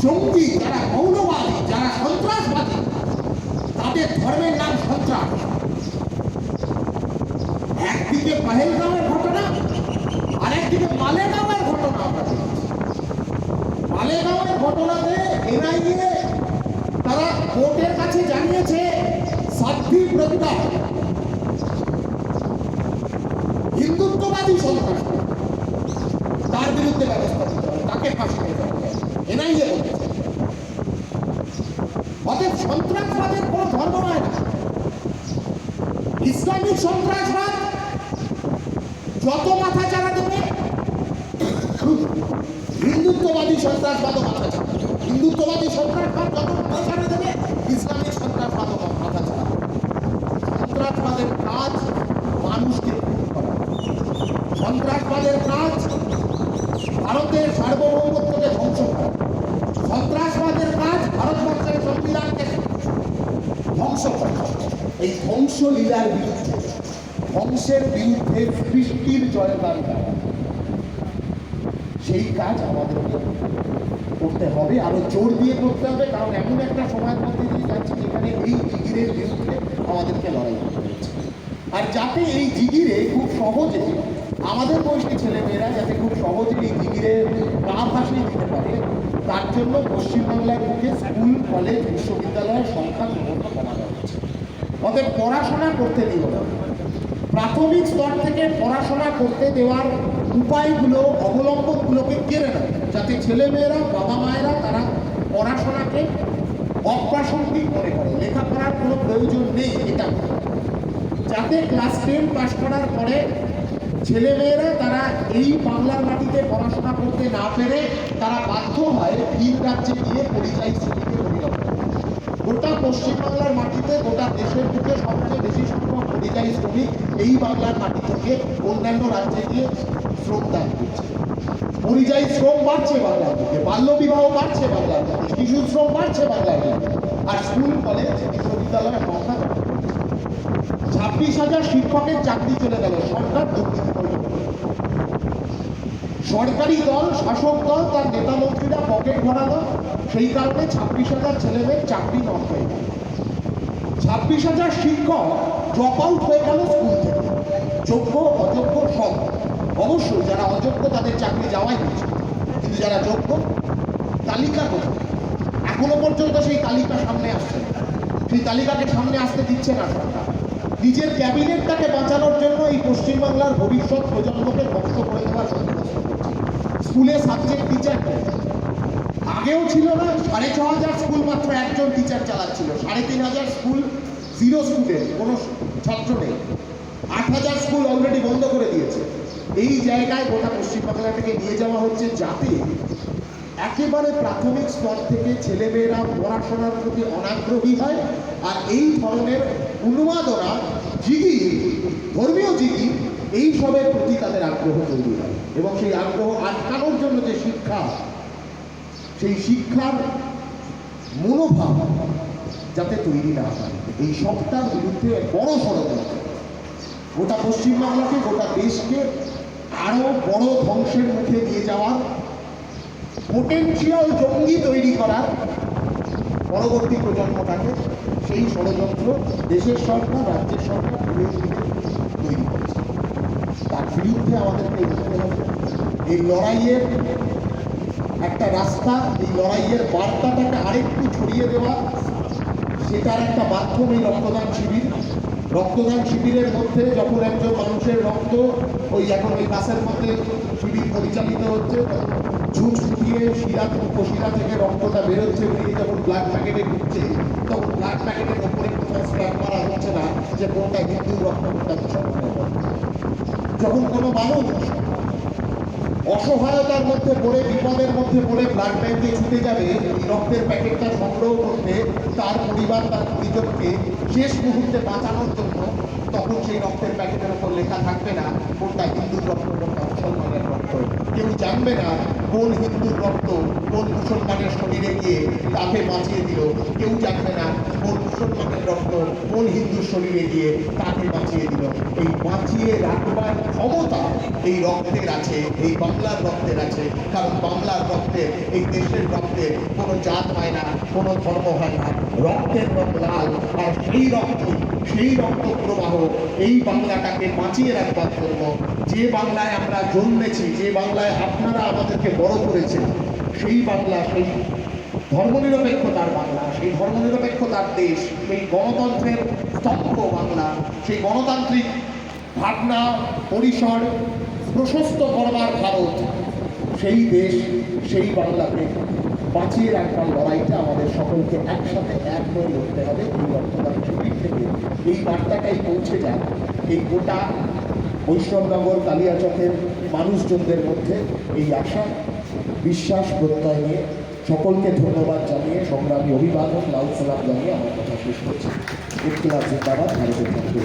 জঙ্গি, যারা মৌলবাদী, যারা সন্ত্রাসবাদী, তাদের ধর্মের নাম সন্ত্রাস। একদিকে পহেলগাঁওয়ের ঘটনা, আর একদিকে মালেগাঁওয়ের ঘটনা। মালেগাঁওয়ের ঘটনাতে এনআইএ তারা কোর্টের কাছে জানিয়েছে সাধ্বী প্রজ্ঞা হিন্দুত্ববাদী সন্ত্রাস, তার বিরুদ্ধে ব্যবস্থা নিতে হবে, তাকে ফাঁসি দিতে হবে, এনআইএ বলছে। অতএব সন্ত্রাসবাদের কোনো ধর্ম হয় না। ইসলামিক সন্ত্রাসবাদ যত মাথা চাড়া দেবে, হিন্দুত্ববাদী সন্ত্রাসবাদও মাথা চাড়া দেবে। হিন্দুত্ববাদী সন্ত্রাসবাদ যত মাথা চাড়া দেবে, ইসলামিক সন্ত্রাসবাদও মাথা চাড়া দেবে। সন্ত্রাসবাদের কাজ মানুষকে খুন করা, সন্ত্রাসবাদের কাজ ভারতের সার্বভৌমত্বকে ধ্বংস করা, সন্ত্রাসবাদের কাজ ভারতবর্ষের সংবিধানকে ধ্বংস করা। এই ধ্বংসলীলার বিরুদ্ধে, ধ্বংসের বিরুদ্ধে সৃষ্টির জয়গান করা, সেই কাজ আমাদেরকে করতে হবে, আরো জোর দিয়ে করতে হবে। কারণ এমন একটা সময়ের মধ্যে দিয়ে যাচ্ছে যেখানে এই জিগিরের বিরুদ্ধে আমাদেরকে লড়াই করতে হচ্ছে। আর যাতে এই জিগিরে খুব সহজে আমাদের বয়সী ছেলেমেয়েরা যাতে খুব সহজে এই জিগিরে গা ভাসিয়ে দিতে পারে, তার জন্য পশ্চিমবাংলার বুকে স্কুল, কলেজ, বিশ্ববিদ্যালয়ের সংখ্যা ক্রমশ কমানো হচ্ছে। অতএব পড়াশোনা করতে দিও না। প্রাথমিক স্তর থেকে পড়াশোনা করতে দেওয়ার উপায়গুলো, অবলম্বনগুলোকে কেড়ে নেয়, যাতে ছেলেমেয়েরা, বাবা মায়েরা তারা পড়াশোনাকে অপ্রাসঙ্গিক মনে করে, লেখাপড়ার কোনো প্রয়োজন নেই এটা, যাতে ক্লাস 10 পাস করার পরে ছেলেমেয়েরা তারা এই বাংলার মাটিতে পড়াশোনা করতে না পেরে তারা বাধ্য হয় ভিন রাজ্যে গিয়ে পরিযায়ী শ্রমিকে পরিণত হয়। গোটা পশ্চিমবাংলার মাটিতে, গোটা দেশের বুকে সবচেয়ে বেশি সংখ্যক পরিযায়ী শ্রমিক এই বাংলার মাটি থেকে অন্যান্য রাজ্যে গিয়ে শ্রম দান করছে। পরিযায়ী শ্রম বাড়ছে বাংলার বুকে, বাল্যবিবাহ বাড়ছে বাংলার বুকে, শিশু শ্রম বাড়ছে বাংলার বুকে, আর স্কুল, কলেজ, বিশ্ববিদ্যালয়ের সংখ্যা 26,000 শিক্ষকের চাকরি চলে গেল। সরকার দুর্নীতি করে, সরকারি দল, শাসক দল, তার নেতা মন্ত্রীরা পকেট ভরালো, সেই কারণে 26,000 ছেলেমেয়ের চাকরি নষ্ট হয়ে গেল। 26,000 শিক্ষক ড্রপ আউট হয়ে গেল স্কুল থেকে, যোগ্য অযোগ্য সব। অবশ্যই যারা অযোগ্য তাদের চাকরি যাওয়াই হচ্ছে, কিন্তু যারা যোগ্য, তালিকা কোথায়? এখনো পর্যন্ত সেই তালিকা সামনে আসছে না। সেই তালিকাকে সামনে আসতে দিচ্ছে না সরকার। নিজের ক্যাবিনেটটাকে বাঁচানোর জন্য এই পশ্চিমবাংলার ভবিষ্যৎ প্রজন্মকে ধ্বংস করে দেওয়ার বন্দোবস্ত করছে। স্কুলে সাবজেক্ট টিচার নেই, আগেও ছিল না। 6,500 স্কুল মাত্র একজন টিচার চালাচ্ছিল, 3,500 স্কুল জিরো স্টুডেন্ট, কোনো ছাত্র নেই। 8,000 স্কুল অলরেডি বন্ধ করে দিয়েছে। এই জায়গায় গোটা পশ্চিমবাংলাটাকে নিয়ে যাওয়া হচ্ছে, যাতে একেবারে প্রাথমিক স্তর থেকে ছেলেমেয়েরা পড়াশোনার প্রতি অনাগ্রহী হয়, আর এই ধরনের উন্মাদনা, জিগির, ধর্মীয় জিগির, এই সবের প্রতি তাদের আগ্রহ তৈরি হয়। এবং সেই আগ্রহ আটকানোর জন্য যে শিক্ষা, সেই শিক্ষার মনোভাব যাতে তৈরি না হয়, এই সবটার বিরুদ্ধে বড় ষড়যন্ত্র, গোটা পশ্চিমবাংলাকে, গোটা দেশকে আরো বড় ধ্বংসের মুখে নিয়ে যাওয়ার, পোটেনশিয়াল জঙ্গি তৈরি করার পরবর্তী প্রজন্মটাকে, সেই ষড়যন্ত্র দেশের সরকার, রাজ্যের সরকার তৈরি করছে। তার বিরুদ্ধে আমাদেরকে উঠতে হবে। এই লড়াইয়ের একটা রাস্তা, এই লড়াইয়ের বার্তাটাকে আরেকটু ছড়িয়ে দেওয়া, সেটার একটা মাধ্যম এই রক্তদান শিবির। রক্তদান শিবিরের মধ্যে যখন একজন মানুষের রক্ত এখন ওই গাছের মধ্যে শিবির পরিচালিত হচ্ছে, ঝুঁক ফুটিয়ে উপশিরা থেকে রক্তটা বেরোচ্ছে, বেরিয়ে যখন ব্লাড প্যাকেটে ঢুকছে, তখন ব্লাড প্যাকেটের ওপরে কোথাও স্ট্যাম্প করা হচ্ছে না যে কোনটা হিন্দু রক্ত, কোনটা মুসলমানের রক্ত। যখন কোনো মানুষ অসহায়তার মধ্যে পড়ে, বিপদের মধ্যে পড়ে ব্লাড ব্যাংকে ছুটে যাবে এই রক্তের প্যাকেটটা সংগ্রহ করতে, তার পরিবার, তার পরিজনকে শেষ মুহূর্তে বাঁচানোর জন্য, তখন সেই রক্তের প্যাকেটের ওপর লেখা থাকবে না কোনটা হিন্দুর রক্ত, কোনটা মুসলমানের রক্ত। কেউ জানবে না কোন হিন্দুর রক্ত কোন মুসলমানের শরীরে গিয়ে তাকে বাঁচিয়ে দিল কেউ জানবে না, কোন মুসলমানের রক্ত কোন হিন্দুর শরীরে গিয়ে তাকে বাঁচিয়ে দিল। এই বাঁচিয়ে রাখবার ক্ষমতা এই রক্তের আছে, এই বাংলার রক্তের আছে। কারণ বাংলার রক্তে, এই দেশের রক্তে কোনো জাত হয় না, কোনো ধর্ম হয় না, রক্তের রং লাল। আর সেই রক্ত প্রবাহ এই বাংলাটাকে বাঁচিয়ে রাখবার জন্য, যে বাংলায় আমরা জন্মেছি, যে বাংলায় আপনারা আমাদেরকে বড় করেছেন, সেই বাংলা, সেই ধর্মনিরপেক্ষতার বাংলা, সেই ধর্মনিরপেক্ষতার দেশ, সেই গণতন্ত্রের স্তম্ভ বাংলা, সেই গণতান্ত্রিক ভাবনা পরিসর প্রশস্ত করবার ভারত, সেই দেশ, সেই বাংলাকে বাঁচিয়ে রাখবার লড়াইটা আমাদের সকলকে একসাথে এক হয়ে লড়তে হবে। এই রক্তদান শিবির থেকে এই বার্তাটাই পৌঁছে যাক এই গোটা বৈষ্ণবনগর কালিয়াচকের মানুষজনদের মধ্যে। এই আশা, বিশ্বাস, প্রত্যয় নিয়ে সকলকে ধন্যবাদ জানিয়ে, সংগ্রামী অভিবাদন, লাল সালাম জানিয়ে আমার কথা শেষ করছি। ইনকিলাব জিন্দাবাদ, ভারতের জাতীয়